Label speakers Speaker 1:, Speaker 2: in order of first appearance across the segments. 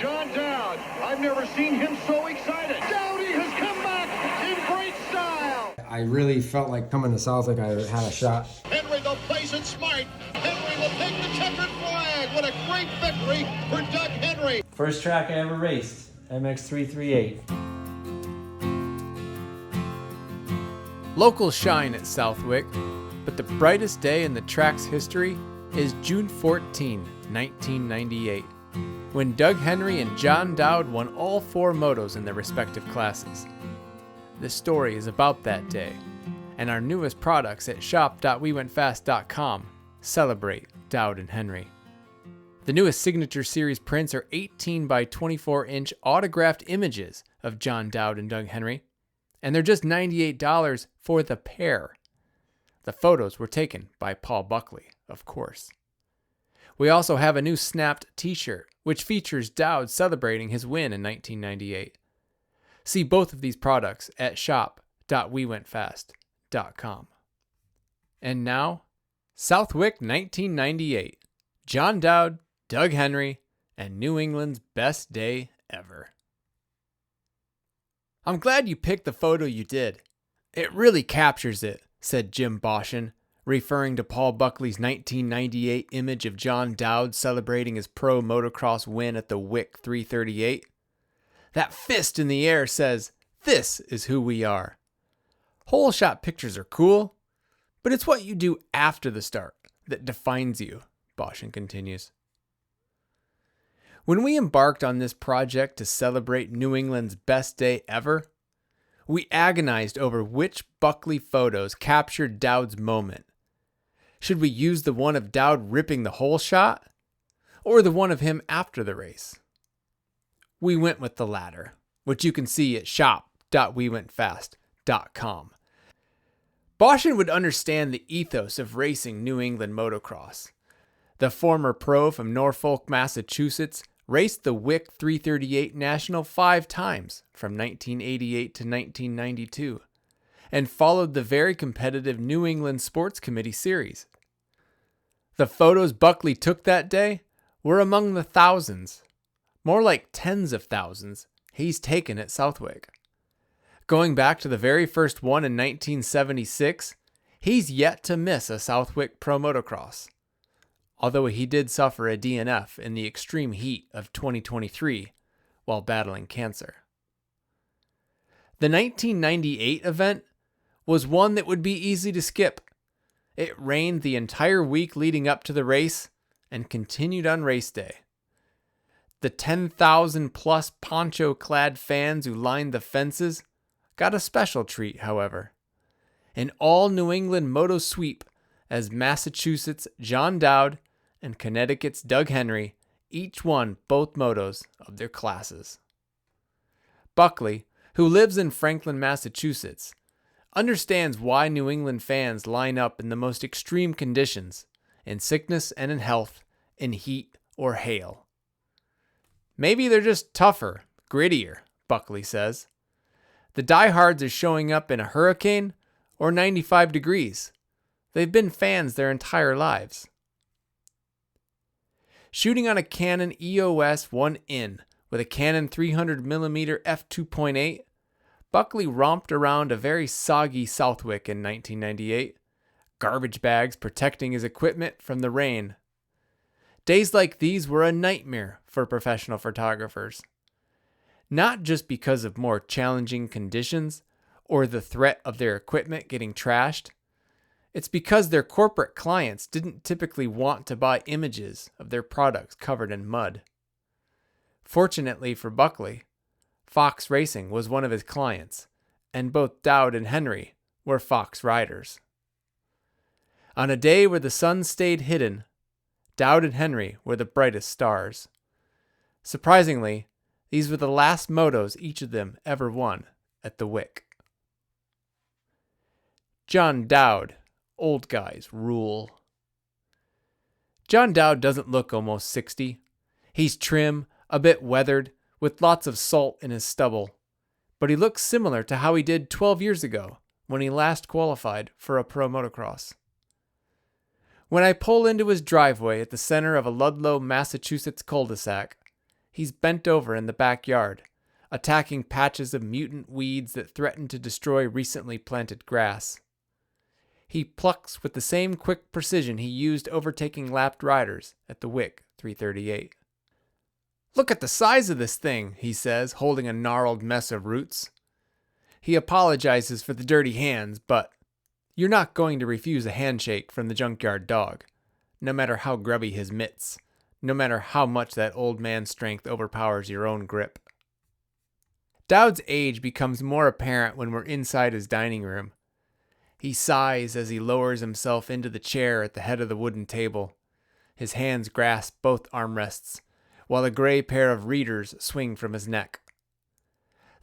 Speaker 1: John Dowd. I've never seen him so excited. Dowdy has come back in great style.
Speaker 2: I really felt like coming to Southwick, I had a shot.
Speaker 1: Henry, they'll place it smart. Henry will take the checkered flag. What a great victory for Doug Henry.
Speaker 3: First track I ever raced, MX338.
Speaker 4: Locals shine at Southwick, but the brightest day in the track's history is June 14, 1998, when Doug Henry and John Dowd won all 4 motos in their respective classes. This story is about that day, and our newest products at shop.wewentfast.com celebrate Dowd and Henry. The newest Signature Series prints are 18 by 24 inch autographed images of John Dowd and Doug Henry, and they're just $98 for the pair. The photos were taken by Paul Buckley, of course. We also have a new snapped t-shirt, which features Dowd celebrating his win in 1998. See both of these products at shop.wewentfast.com. And now, Southwick 1998. John Dowd, Doug Henry, and New England's best day ever. I'm glad you picked the photo you did. It really captures it, said Jim Boshin, referring to Paul Buckley's 1998 image of John Dowd celebrating his pro motocross win at the Wick 338. That fist in the air says, "This is who we are." Whole shot pictures are cool, but it's what you do after the start that defines you, Boshin continues. When we embarked on this project to celebrate New England's best day ever, we agonized over which Buckley photos captured Dowd's moment. Should we use the one of Dowd ripping the whole shot, or the one of him after the race? We went with the latter, which you can see at shop.wewentfast.com. Boshin would understand the ethos of racing New England motocross. The former pro from Norfolk, Massachusetts, raced the Wick 338 National 5 times from 1988 to 1992, and followed the very competitive New England Sports Committee Series. The photos Buckley took that day were among the thousands, more like tens of thousands, he's taken at Southwick. Going back to the very first one in 1976, he's yet to miss a Southwick Pro Motocross, although he did suffer a DNF in the extreme heat of 2023 while battling cancer. The 1998 event was one that would be easy to skip. It rained the entire week leading up to the race and continued on race day. The 10,000 plus poncho-clad fans who lined the fences got a special treat, however. An all-New England moto sweep as Massachusetts' John Dowd and Connecticut's Doug Henry each won both motos of their classes. Buckley, who lives in Franklin, Massachusetts, understands why New England fans line up in the most extreme conditions, in sickness and in health, in heat or hail. Maybe they're just tougher, grittier, Buckley says. The diehards are showing up in a hurricane or 95 degrees. They've been fans their entire lives. Shooting on a Canon EOS 1N with a Canon 300mm f2.8, Buckley romped around a very soggy Southwick in 1998, garbage bags protecting his equipment from the rain. Days like these were a nightmare for professional photographers. Not just because of more challenging conditions or the threat of their equipment getting trashed. It's because their corporate clients didn't typically want to buy images of their products covered in mud. Fortunately for Buckley, Fox Racing was one of his clients, and both Dowd and Henry were Fox riders. On a day where the sun stayed hidden, Dowd and Henry were the brightest stars. Surprisingly, these were the last motos each of them ever won at the Wick. John Dowd, old guys rule. John Dowd doesn't look almost 60. He's trim, a bit weathered, with lots of salt in his stubble, but he looks similar to how he did 12 years ago when he last qualified for a pro motocross. When I pull into his driveway at the center of a Ludlow, Massachusetts cul-de-sac, He's bent over in the backyard, attacking patches of mutant weeds that threaten to destroy recently planted grass. He plucks with the same quick precision he used overtaking lapped riders at the Wick 338. "Look at the size of this thing," he says, holding a gnarled mess of roots. He apologizes for the dirty hands, but you're not going to refuse a handshake from the junkyard dog, no matter how grubby his mitts, no matter how much that old man's strength overpowers your own grip. Dowd's age becomes more apparent when we're inside his dining room. He sighs as he lowers himself into the chair at the head of the wooden table. His hands grasp both armrests, while a gray pair of readers swing from his neck.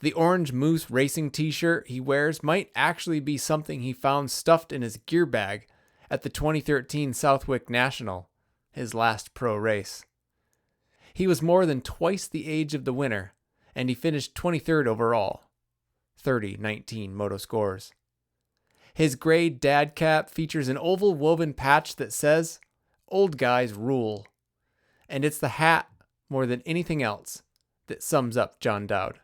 Speaker 4: The orange moose racing t-shirt he wears might actually be something he found stuffed in his gear bag at the 2013 Southwick National, his last pro race. He was more than twice the age of the winner, and he finished 23rd overall, 30-19 moto scores. His gray dad cap features an oval woven patch that says, "Old guys rule." And it's the hat, more than anything else, that sums up John Dowd.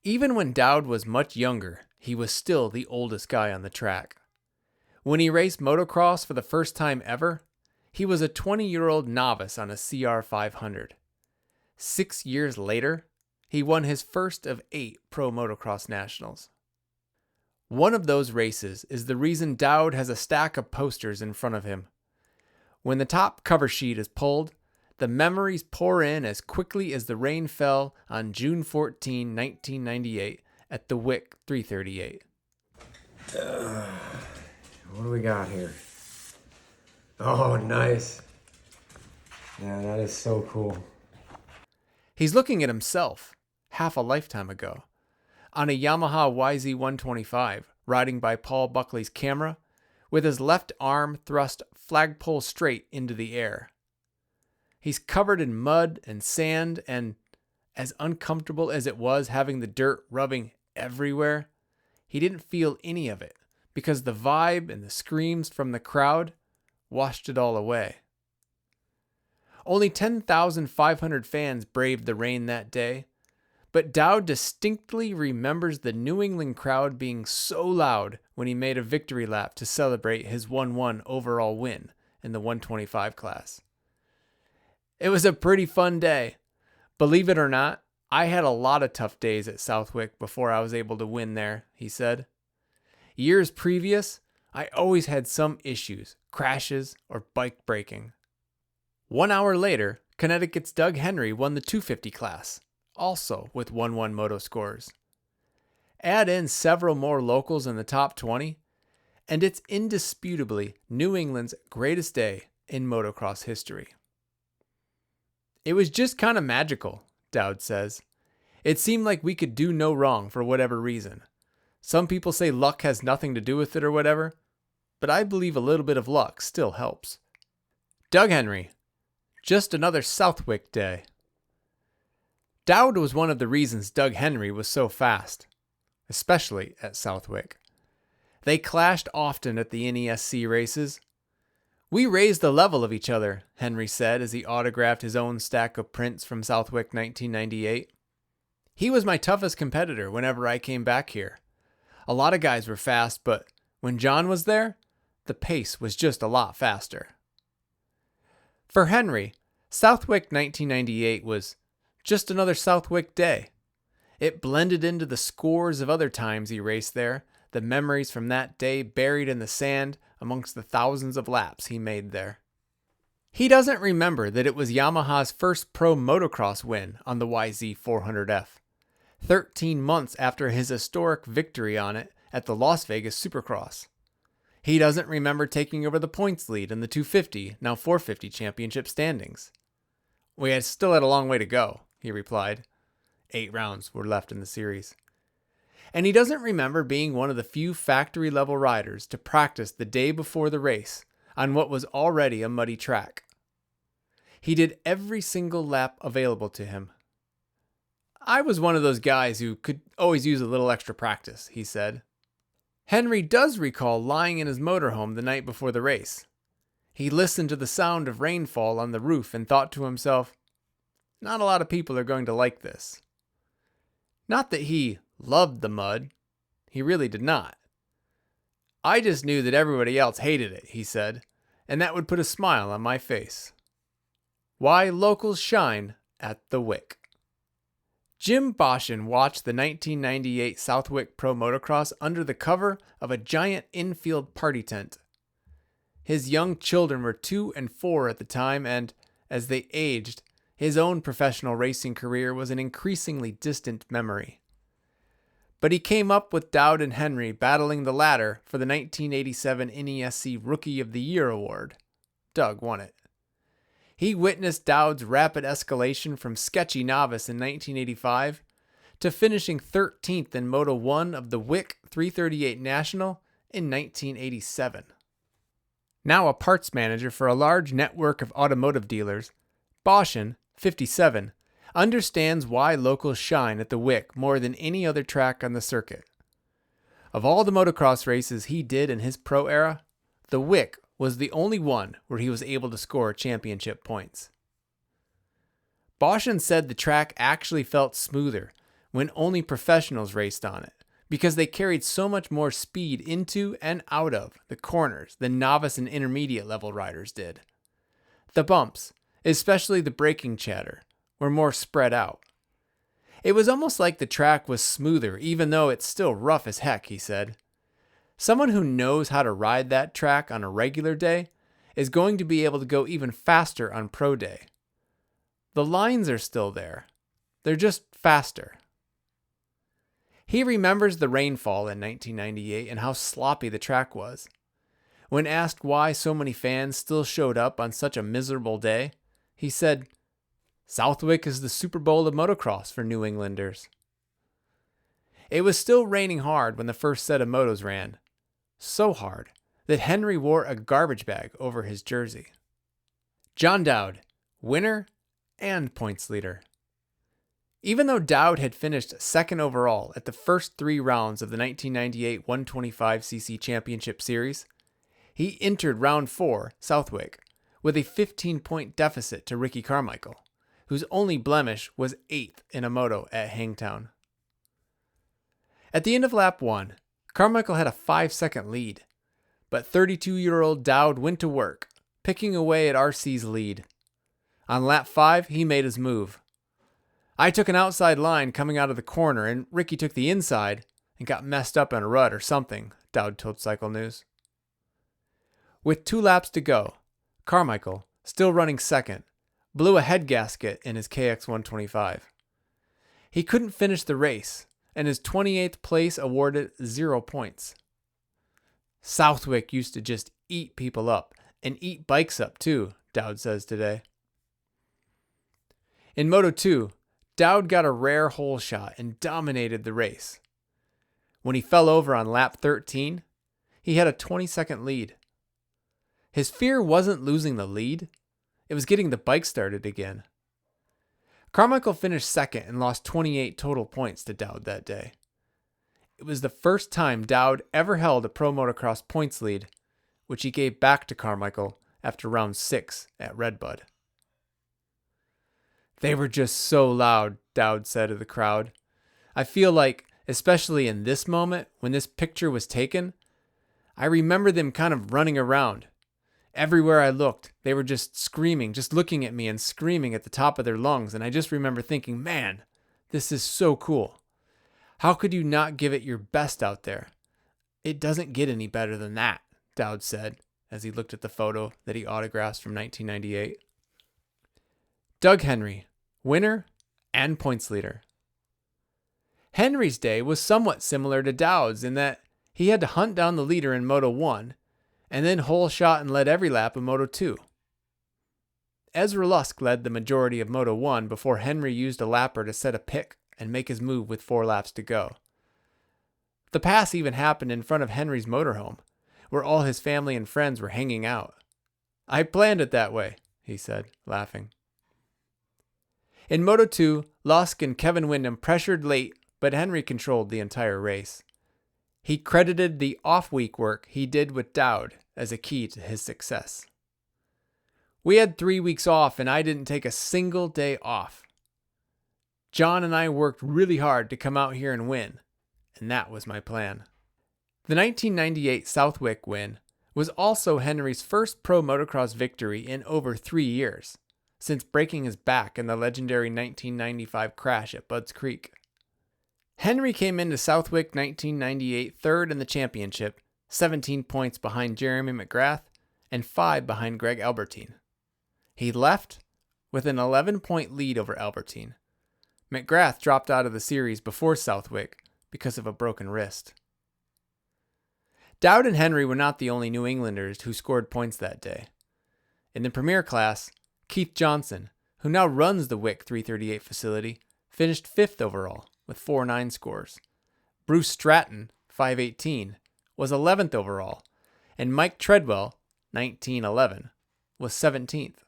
Speaker 4: Even when Dowd was much younger, he was still the oldest guy on the track. When he raced motocross for the first time ever, he was a 20-year-old novice on a CR 500. 6 years later, he won his first of 8 pro motocross nationals. One of those races is the reason Dowd has a stack of posters in front of him. When the top cover sheet is pulled, the memories pour in as quickly as the rain fell on June 14, 1998 at the Wick 338.
Speaker 2: What do we got here? Oh, nice. Yeah, that is so cool.
Speaker 4: He's looking at himself, half a lifetime ago, on a Yamaha YZ125, riding by Paul Buckley's camera, with his left arm thrust flagpole straight into the air. He's covered in mud and sand, and as uncomfortable as it was having the dirt rubbing everywhere, he didn't feel any of it, because the vibe and the screams from the crowd washed it all away. Only 10,500 fans braved the rain that day, but Dowd distinctly remembers the New England crowd being so loud when he made a victory lap to celebrate his 1-1 overall win in the 125 class. "It was a pretty fun day. Believe it or not, I had a lot of tough days at Southwick before I was able to win there," he said. "Years previous, I always had some issues, crashes, or bike breaking." 1 hour later, Connecticut's Doug Henry won the 250 class, also with 1-1 moto scores. Add in several more locals in the top 20, and it's indisputably New England's greatest day in motocross history. "It was just kind of magical," Dowd says. "It seemed like we could do no wrong for whatever reason. Some people say luck has nothing to do with it or whatever, but I believe a little bit of luck still helps." Doug Henry, just another Southwick day. Dowd was one of the reasons Doug Henry was so fast, especially at Southwick. They clashed often at the NESC races. "We raised the level of each other," Henry said as he autographed his own stack of prints from Southwick 1998. "He was my toughest competitor whenever I came back here. A lot of guys were fast, but when John was there, the pace was just a lot faster." For Henry, Southwick 1998 was just another Southwick day. It blended into the scores of other times he raced there, the memories from that day buried in the sand amongst the thousands of laps he made there. He doesn't remember that it was Yamaha's first pro motocross win on the YZ400F, 13 months after his historic victory on it at the Las Vegas Supercross. He doesn't remember taking over the points lead in the 250, now 450 championship standings. "We still had a long way to go," he replied. 8 rounds were left in the series. And he doesn't remember being one of the few factory-level riders to practice the day before the race on what was already a muddy track. He did every single lap available to him. "I was one of those guys who could always use a little extra practice," he said. Henry does recall lying in his motorhome the night before the race. He listened to the sound of rainfall on the roof and thought to himself, not a lot of people are going to like this. Not that he loved the mud. He really did not. I just knew that everybody else hated it, he said, and that would put a smile on my face. Why locals shine at the Wick. Jim Boschen watched the 1998 Southwick Pro Motocross under the cover of a giant infield party tent. His young children were 2 and 4 at the time, and, as they aged, his own professional racing career was an increasingly distant memory. But he came up with Dowd and Henry battling the ladder for the 1987 NESC Rookie of the Year award. Doug won it. He witnessed Dowd's rapid escalation from sketchy novice in 1985 to finishing 13th in Moto 1 of the Wick 338 National in 1987. Now a parts manager for a large network of automotive dealers, Boschen, 57, understands why locals shine at the Wick more than any other track on the circuit. Of all the motocross races he did in his pro era, the Wick was the only one where he was able to score championship points. Boschen said the track actually felt smoother when only professionals raced on it, because they carried so much more speed into and out of the corners than novice and intermediate level riders did. The bumps, especially the braking chatter, were more spread out. It was almost like the track was smoother, even though it's still rough as heck, he said. Someone who knows how to ride that track on a regular day is going to be able to go even faster on pro day. The lines are still there. They're just faster. He remembers the rainfall in 1998 and how sloppy the track was. When asked why so many fans still showed up on such a miserable day, he said, "Southwick is the Super Bowl of motocross for New Englanders." It was still raining hard when the first set of motos ran. So hard that Henry wore a garbage bag over his jersey. John Dowd, winner and points leader. Even though Dowd had finished second overall at the first 3 rounds of the 1998 125cc Championship Series, he entered round 4, Southwick, with a 15-point deficit to Ricky Carmichael, whose only blemish was 8th in a moto at Hangtown. At the end of lap 1, Carmichael had a 5-second lead, but 32-year-old Dowd went to work, picking away at RC's lead. On lap 5, he made his move. "I took an outside line coming out of the corner, and Ricky took the inside and got messed up in a rut or something," Dowd told Cycle News. With 2 laps to go, Carmichael, still running second, blew a head gasket in his KX125. He couldn't finish the race, and his 28th place awarded 0 points. Southwick used to just eat people up, and eat bikes up too, Dowd says today. In Moto 2, Dowd got a rare hole shot and dominated the race. When he fell over on lap 13, he had a 20-second lead. His fear wasn't losing the lead, it was getting the bike started again. Carmichael finished second and lost 28 total points to Dowd that day. It was the first time Dowd ever held a pro motocross points lead, which he gave back to Carmichael after round 6 at Redbud. "They were just so loud," Dowd said to the crowd. "I feel like, especially in this moment when this picture was taken, I remember them kind of running around. Everywhere I looked, they were just screaming, just looking at me and screaming at the top of their lungs, and I just remember thinking, man, this is so cool. How could you not give it your best out there? It doesn't get any better than that," Dowd said as he looked at the photo that he autographed from 1998. Doug Henry, winner and points leader. Henry's day was somewhat similar to Dowd's in that he had to hunt down the leader in Moto 1 and then hole shot and led every lap of Moto 2. Ezra Lusk led the majority of Moto 1 before Henry used a lapper to set a pick and make his move with 4 laps to go. The pass even happened in front of Henry's motorhome, where all his family and friends were hanging out. "I planned it that way," he said, laughing. In Moto 2, Lusk and Kevin Windham pressured late, but Henry controlled the entire race. He credited the off-week work he did with Dowd as a key to his success. "We had 3 weeks off and I didn't take a single day off," John and I worked really hard to come out here and win, and that was my plan. The 1998 Southwick win was also Henry's first pro motocross victory in over 3 years, since breaking his back in the legendary 1995 crash at Budds Creek. Henry came into Southwick 1998 third in the championship, 17 points behind Jeremy McGrath and 5 behind Greg Albertine. He left with an 11-point lead over Albertine. McGrath dropped out of the series before Southwick because of a broken wrist. Dowd and Henry were not the only New Englanders who scored points that day. In the Premier class, Keith Johnson, who now runs the Wick 338 facility, finished 5th overall with 4.9 scores. Bruce Stratton, 518, was 11th overall, and Mike Treadwell, 1911, was 17th.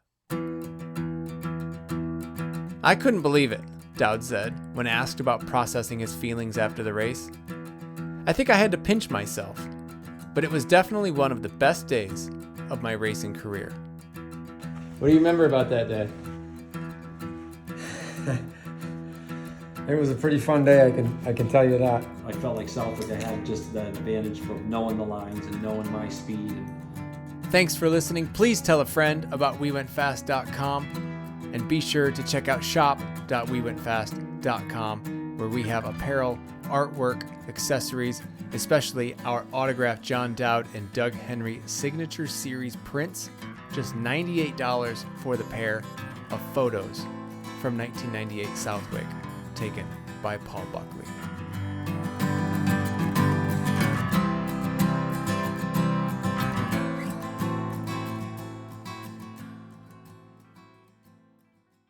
Speaker 4: I couldn't believe it, Dowd said when asked about processing his feelings after the race. I think I had to pinch myself, but it was definitely one of the best days of my racing career. What do you remember about that day?
Speaker 2: It was a pretty fun day, I can tell you that.
Speaker 3: I felt like Southwick, I had just that advantage from knowing the lines and knowing my speed.
Speaker 4: Thanks for listening. Please tell a friend about WeWentFast.com and be sure to check out shop.wewentfast.com where we have apparel, artwork, accessories, especially our autographed John Dowd and Doug Henry Signature Series prints. Just $98 for the pair of photos from 1998 Southwick taken by Paul Buckley.